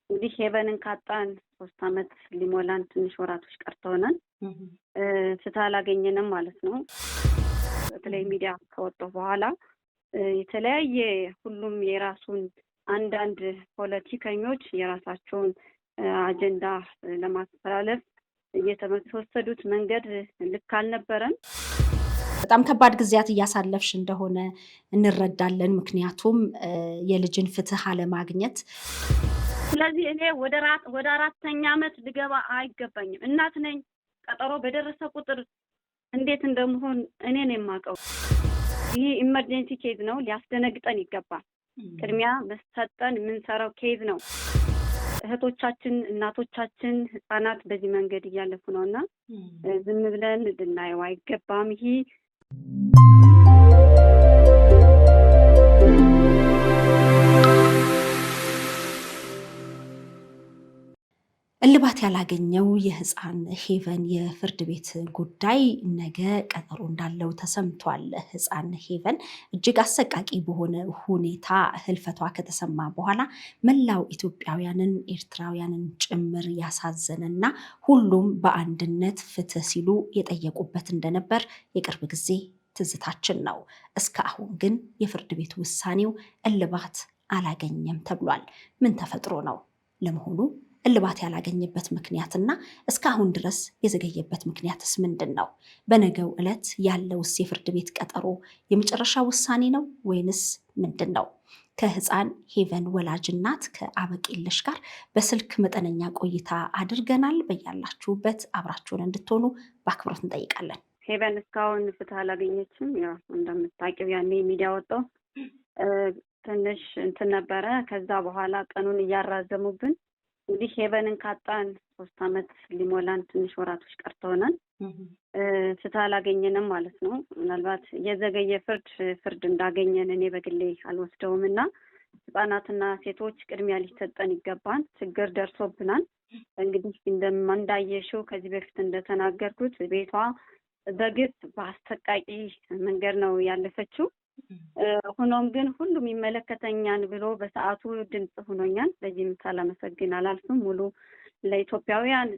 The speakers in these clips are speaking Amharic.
እንግዲህ ሄቨንን ካጣን 3 አመት ሊሞላን ትንሽ ወራቶች ቀርተውናል። ፍትህ አላገኘንም ማለት ነው። በተለይ ሚዲያ ከወጣው በኋላ የተለያየ ሁሉም የራሱን አንዳንድ ፖለቲከኞች የራሳቸውን አጀንዳ ለማስተላለፍ የተወሰዱት መንገድ ልክ አልነበረም። በጣም ከባድ ጊዜያት እያሳለፍሽ እንደሆነ እንረዳለን። ምክንያቱም የልጅን ፍትህ አለማግኘት። ስለዚህ እኔ ወደ 4ኛ አመት ልገባ አይገባኝም። እናት ነኝ። ቀጠሮ በደረሰ ቁጥር እንዴት እንደምሆን እኔ ነኝ የማውቀው። ይህ ኢመርጀንሲ ኬዝ ነው፣ ሊያስደነግጠን ይገባል። ቅድሚያ መስጠን የምንሰራው ኬዝ ነው። እህቶቻችን፣ እናቶቻችን፣ ህፃናት በዚህ መንገድ እያለፉ ነውና ዝም ብለን ልናየው አይገባም። ይሄ እልባት ያላገኘው የህፃን ሄቨን የፍርድ ቤት ጉዳይ ነገ ቀጠሮ እንዳለው ተሰምቷል። ህፃን ሄቨን እጅግ አሰቃቂ በሆነ ሁኔታ ህልፈቷ ከተሰማ በኋላ መላው ኢትዮጵያውያንን ኤርትራውያንን ጭምር ያሳዘነና ሁሉም በአንድነት ፍትህ ሲሉ የጠየቁበት እንደነበር የቅርብ ጊዜ ትዝታችን ነው። እስካሁን ግን የፍርድ ቤት ውሳኔው እልባት አላገኘም ተብሏል። ምን ተፈጥሮ ነው ለመሆኑ? እልባት ያላገኘበት ምክንያትና እስካሁን ድረስ የዘገየበት ምክንያትስ ምንድን ነው? በነገው ዕለት ያለውስ የፍርድ ቤት ቀጠሮ የመጨረሻ ውሳኔ ነው ወይንስ ምንድን ነው? ከህፃን ሄቨን ወላጅ እናት ከአበቄለሽ ጋር በስልክ መጠነኛ ቆይታ አድርገናል። በያላችሁበት አብራችሁን እንድትሆኑ በአክብሮት እንጠይቃለን። ሄቨን እስካሁን ፍትህ አላገኘችም። ያው እንደምታውቂው ያኔ ሚዲያ ወጣው ትንሽ እንትን ነበረ። ከዛ በኋላ ቀኑን እያራዘሙብን እንግዲህ ሄቨንን ካጣን 3 አመት ሊሞላን ትንሽ ወራቶች ቀርተውናል። ፍትህ አላገኘንም ማለት ነው። ምናልባት የዘገየ ፍርድ እንዳገኘን እኔ በግሌ አልወስደውም እና ህጻናትና ሴቶች ቅድሚያ ሊሰጠን ይገባል። ችግር ደርሶብናል። እንግዲህ እንዳየሽው ከዚህ በፊት እንደተናገርኩት ቤቷ በግፍ በአሰቃቂ መንገድ ነው ያለፈችው። ሆኖም ግን ሁሉም ይመለከተኛል ብሎ በሰዓቱ ድምጽ ሆኖኛል። ለዚህም ሳላመሰግን አላልፍም። ሙሉ ለኢትዮጵያውያን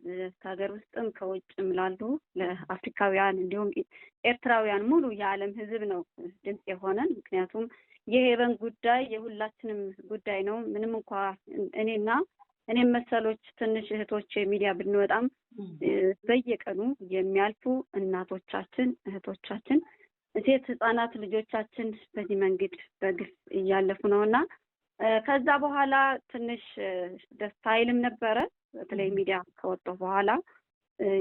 ከሀገር ውስጥም ከውጭም ላሉ ለአፍሪካውያን እንዲሁም ኤርትራውያን ሙሉ የዓለም ህዝብ ነው ድምጽ የሆነን። ምክንያቱም የሄቨን ጉዳይ የሁላችንም ጉዳይ ነው። ምንም እንኳ እኔም መሰሎች ትንሽ እህቶች ሚዲያ ብንወጣም በየቀኑ የሚያልፉ እናቶቻችን፣ እህቶቻችን፣ ሴት ህፃናት ልጆቻችን በዚህ መንገድ በግፍ እያለፉ ነውና ከዛ በኋላ ትንሽ ደስታ አይልም ነበረ። በተለይ ሚዲያ ከወጣው በኋላ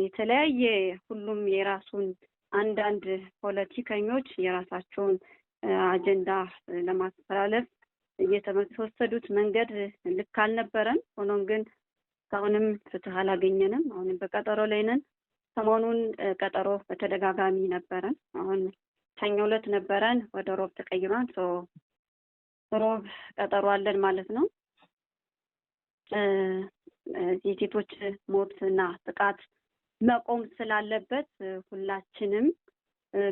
የተለያየ ሁሉም የራሱን አንዳንድ ፖለቲከኞች የራሳቸውን አጀንዳ ለማስተላለፍ የተወሰዱት መንገድ ልክ አልነበረም። ሆኖም ግን እስካሁንም ፍትህ አላገኘንም። አሁንም በቀጠሮ ላይ ነን። ሰሞኑን ቀጠሮ በተደጋጋሚ ነበረን። አሁን ሰኞ ዕለት ነበረን፣ ወደ ሮብ ተቀይሯል። ሮብ ቀጠሮ አለን ማለት ነው። የሴቶች ሞትና ጥቃት መቆም ስላለበት ሁላችንም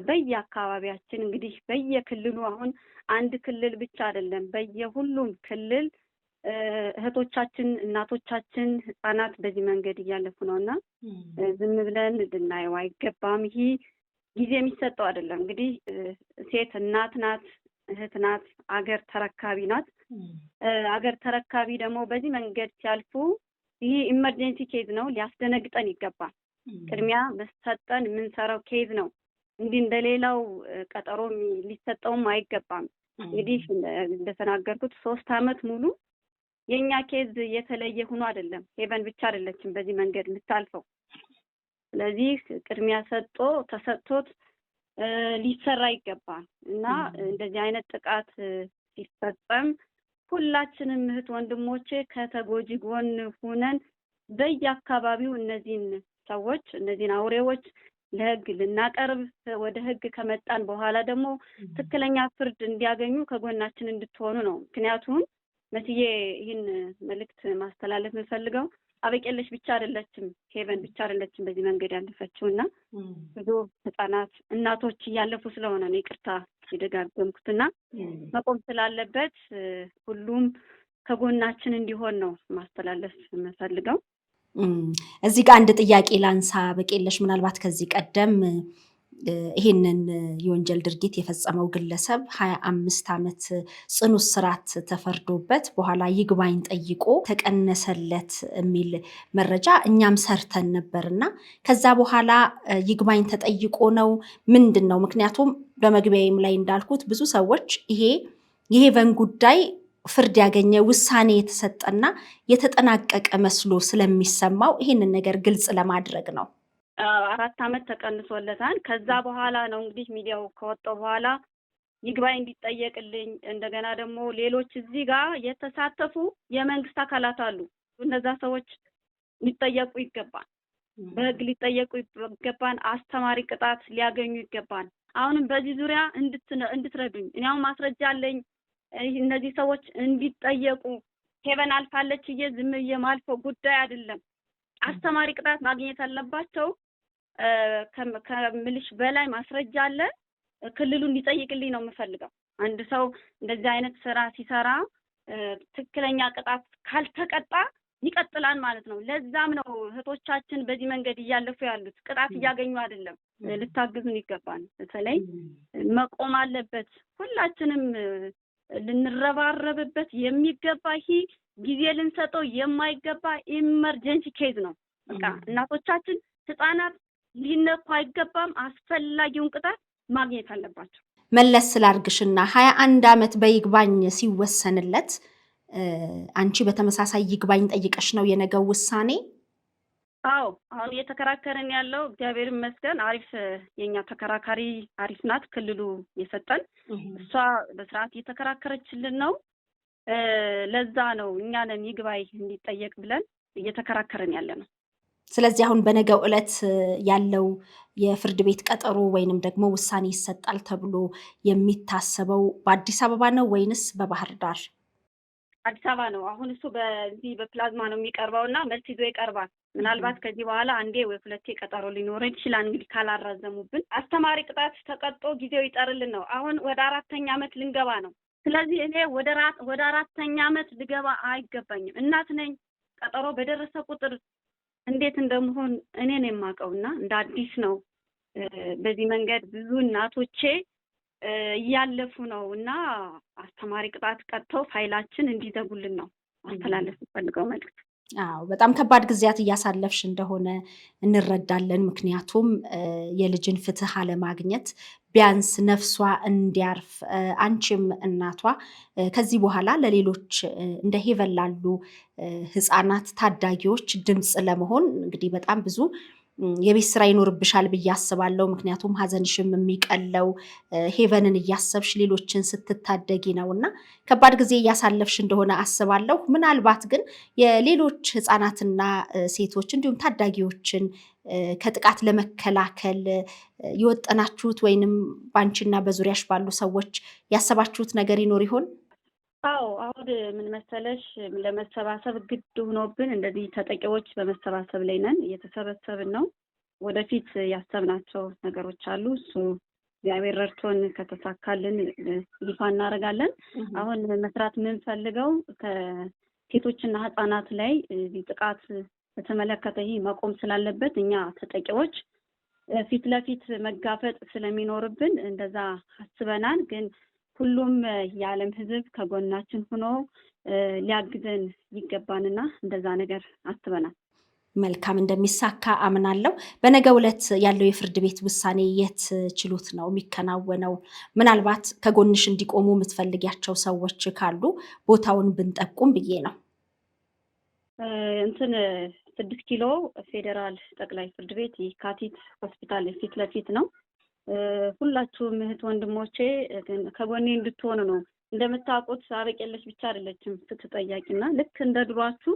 በየአካባቢያችን እንግዲህ በየክልሉ አሁን አንድ ክልል ብቻ አይደለም፣ በየሁሉም ክልል እህቶቻችን፣ እናቶቻችን፣ ህፃናት በዚህ መንገድ እያለፉ ነውና ዝም ብለን ልናየው አይገባም። ይሄ ጊዜ የሚሰጠው አይደለም። እንግዲህ ሴት እናት ናት፣ እህት ናት፣ አገር ተረካቢ ናት። አገር ተረካቢ ደግሞ በዚህ መንገድ ሲያልፉ ይሄ ኢመርጀንሲ ኬዝ ነው፣ ሊያስደነግጠን ይገባል። ቅድሚያ መስጠን የምንሰራው ኬዝ ነው። እንዲህ እንደሌላው ቀጠሮ ሊሰጠውም አይገባም። እንግዲህ እንደተናገርኩት 3 አመት ሙሉ የኛ ኬዝ የተለየ ሆኖ አይደለም። ሄቨን ብቻ አይደለችም በዚህ መንገድ የምታልፈው። ስለዚህ ቅድሚያ ተሰጥቶት ሊሰራ ይገባል እና እንደዚህ አይነት ጥቃት ሲፈጸም ሁላችንም እህት ወንድሞቼ ከተጎጂ ጎን ሆነን በየአካባቢው እነዚህን ሰዎች እነዚህን አውሬዎች ለህግ ልናቀርብ፣ ወደ ህግ ከመጣን በኋላ ደግሞ ትክክለኛ ፍርድ እንዲያገኙ ከጎናችን እንድትሆኑ ነው። ምክንያቱም መስዬ ይህን መልእክት ማስተላለፍ የምፈልገው አበቄለሽ ብቻ አይደለችም፣ ሄቨን ብቻ አይደለችም በዚህ መንገድ ያለፈችውና ብዙ ህፃናት እናቶች እያለፉ ስለሆነ ነው ይቅርታ የደጋገምኩትና መቆም ስላለበት ሁሉም ከጎናችን እንዲሆን ነው ማስተላለፍ የምፈልገው። እዚህ ጋር አንድ ጥያቄ ላንሳ በቄለሽ። ምናልባት ከዚህ ቀደም ይሄንን የወንጀል ድርጊት የፈጸመው ግለሰብ 25 ዓመት ጽኑ እስራት ተፈርዶበት በኋላ ይግባኝ ጠይቆ ተቀነሰለት የሚል መረጃ እኛም ሰርተን ነበርና ከዛ በኋላ ይግባኝ ተጠይቆ ነው ምንድን ነው? ምክንያቱም በመግቢያዬም ላይ እንዳልኩት ብዙ ሰዎች ይሄ የሄቨን ጉዳይ ፍርድ ያገኘ ውሳኔ የተሰጠና የተጠናቀቀ መስሎ ስለሚሰማው ይሄንን ነገር ግልጽ ለማድረግ ነው። 4 ዓመት ተቀንሶለታል። ከዛ በኋላ ነው እንግዲህ ሚዲያው ከወጣው በኋላ ይግባኝ እንዲጠየቅልኝ እንደገና ደግሞ ሌሎች እዚህ ጋር የተሳተፉ የመንግስት አካላት አሉ። እነዛ ሰዎች ሊጠየቁ ይገባል፣ በህግ ሊጠየቁ ይገባል፣ አስተማሪ ቅጣት ሊያገኙ ይገባል። አሁንም በዚህ ዙሪያ እንድትረዱኝ እኔ አሁን ማስረጃ አለኝ። እነዚህ ሰዎች እንዲጠየቁ ሄቨን አልፋለች ዝም የማልፈው ጉዳይ አይደለም። አስተማሪ ቅጣት ማግኘት አለባቸው። ከምልሽ በላይ ማስረጃ አለ። ክልሉ እንዲጠይቅልኝ ነው የምፈልገው። አንድ ሰው እንደዚህ አይነት ስራ ሲሰራ ትክክለኛ ቅጣት ካልተቀጣ ይቀጥላል ማለት ነው። ለዛም ነው እህቶቻችን በዚህ መንገድ እያለፉ ያሉት። ቅጣት እያገኙ አይደለም። ልታግዙን ይገባል። በተለይ መቆም አለበት። ሁላችንም ልንረባረብበት የሚገባ ይሄ ጊዜ ልንሰጠው የማይገባ ኢመርጀንሲ ኬዝ ነው። በቃ እናቶቻችን፣ ህፃናት ሊነኩ አይገባም። አስፈላጊውን ቅጣት ማግኘት አለባቸው። መለስ ስላርግሽና 21 ዓመት በይግባኝ ሲወሰንለት አንቺ በተመሳሳይ ይግባኝ ጠይቀሽ ነው የነገው ውሳኔ? አዎ፣ አሁን እየተከራከረን ያለው እግዚአብሔር ይመስገን አሪፍ የኛ ተከራካሪ አሪፍ ናት። ክልሉ የሰጠን እሷ በስርዓት እየተከራከረችልን ነው። ለዛ ነው እኛንም ይግባኝ እንዲጠየቅ ብለን እየተከራከረን ያለ ነው። ስለዚህ አሁን በነገው ዕለት ያለው የፍርድ ቤት ቀጠሮ ወይንም ደግሞ ውሳኔ ይሰጣል ተብሎ የሚታሰበው በአዲስ አበባ ነው ወይንስ በባህር ዳር? አዲስ አበባ ነው። አሁን እሱ በዚህ በፕላዝማ ነው የሚቀርበውና መልስ ይዞ ይቀርባል። ምናልባት ከዚህ በኋላ አንዴ ወይ ሁለቴ ቀጠሮ ሊኖር ይችላል። እንግዲህ ካላራዘሙብን አስተማሪ ቅጣት ተቀጦ ጊዜው ይጠርልን ነው። አሁን ወደ 4ኛ ዓመት ልንገባ ነው። ስለዚህ እኔ ወደ 4ኛ ዓመት ልገባ አይገባኝም። እናት ነኝ። ቀጠሮ በደረሰ ቁጥር እንዴት እንደምሆን እኔ ነው የማውቀውና እንደ አዲስ ነው። በዚህ መንገድ ብዙ እናቶቼ እያለፉ ነው እና አስተማሪ ቅጣት ቀጥተው ፋይላችን እንዲዘጉልን ነው ማስተላለፍ ፈልገው መልዕክት። አዎ፣ በጣም ከባድ ጊዜያት እያሳለፍሽ እንደሆነ እንረዳለን። ምክንያቱም የልጅን ፍትህ አለማግኘት ቢያንስ ነፍሷ እንዲያርፍ አንቺም እናቷ ከዚህ በኋላ ለሌሎች እንደ ሄቨን ላሉ ህፃናት ታዳጊዎች ድምፅ ለመሆን እንግዲህ በጣም ብዙ የቤት ስራ ይኖርብሻል ብዬ አስባለሁ። ምክንያቱም ሀዘንሽም የሚቀለው ሄቨንን እያሰብሽ ሌሎችን ስትታደጊ ነው እና ከባድ ጊዜ እያሳለፍሽ እንደሆነ አስባለሁ። ምናልባት ግን የሌሎች ህፃናትና ሴቶች እንዲሁም ታዳጊዎችን ከጥቃት ለመከላከል የወጠናችሁት ወይንም ባንቺና በዙሪያሽ ባሉ ሰዎች ያሰባችሁት ነገር ይኖር ይሆን? አዎ፣ አሁን ምን መሰለሽ ለመሰባሰብ ግድ ሆኖብን እንደዚህ ተጠቂዎች በመሰባሰብ ላይ ነን። እየተሰበሰብን ነው። ወደፊት ያሰብናቸው ነገሮች አሉ። እሱ እግዚአብሔር ረድቶን ከተሳካልን ይፋ እናደርጋለን። አሁን መስራት የምንፈልገው ከሴቶችና ህፃናት ላይ ጥቃት በተመለከተ ይህ መቆም ስላለበት እኛ ተጠቂዎች ፊት ለፊት መጋፈጥ ስለሚኖርብን እንደዛ አስበናል። ግን ሁሉም የዓለም ህዝብ ከጎናችን ሆኖ ሊያግዘን ይገባንና እንደዛ ነገር አስበናል። መልካም፣ እንደሚሳካ አምናለሁ። በነገው ዕለት ያለው የፍርድ ቤት ውሳኔ የት ችሎት ነው የሚከናወነው? ምናልባት ከጎንሽ እንዲቆሙ የምትፈልጊያቸው ሰዎች ካሉ ቦታውን ብንጠቁም ብዬ ነው። 6 ኪሎ ፌዴራል ጠቅላይ ፍርድ ቤት የካቲት ሆስፒታል ፊት ለፊት ነው። ሁላችሁም እህት ወንድሞቼ ከጎኔ እንድትሆኑ ነው። እንደምታውቁት አበቄለሽ ብቻ አይደለችም ፍትህ ጠያቂና ልክ እንደ ድሯችሁ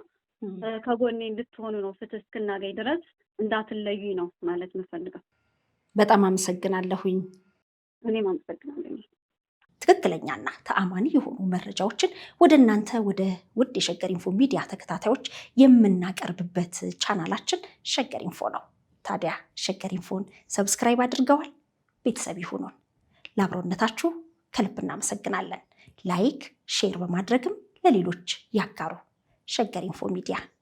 ከጎኔ እንድትሆኑ ነው። ፍትህ እስክናገኝ ድረስ እንዳትለዩኝ ነው ማለት የምፈልገው። በጣም አመሰግናለሁኝ። እኔም አመሰግናለሁ። ትክክለኛና ተአማኒ የሆኑ መረጃዎችን ወደ እናንተ ወደ ውድ የሸገር ኢንፎ ሚዲያ ተከታታዮች የምናቀርብበት ቻናላችን ሸገር ኢንፎ ነው። ታዲያ ሸገር ኢንፎን ሰብስክራይብ አድርገዋል? ቤተሰብ ይሁኑን። ለአብሮነታችሁ ከልብ እናመሰግናለን። ላይክ፣ ሼር በማድረግም ለሌሎች ያጋሩ። ሸገር ኢንፎ ሚዲያ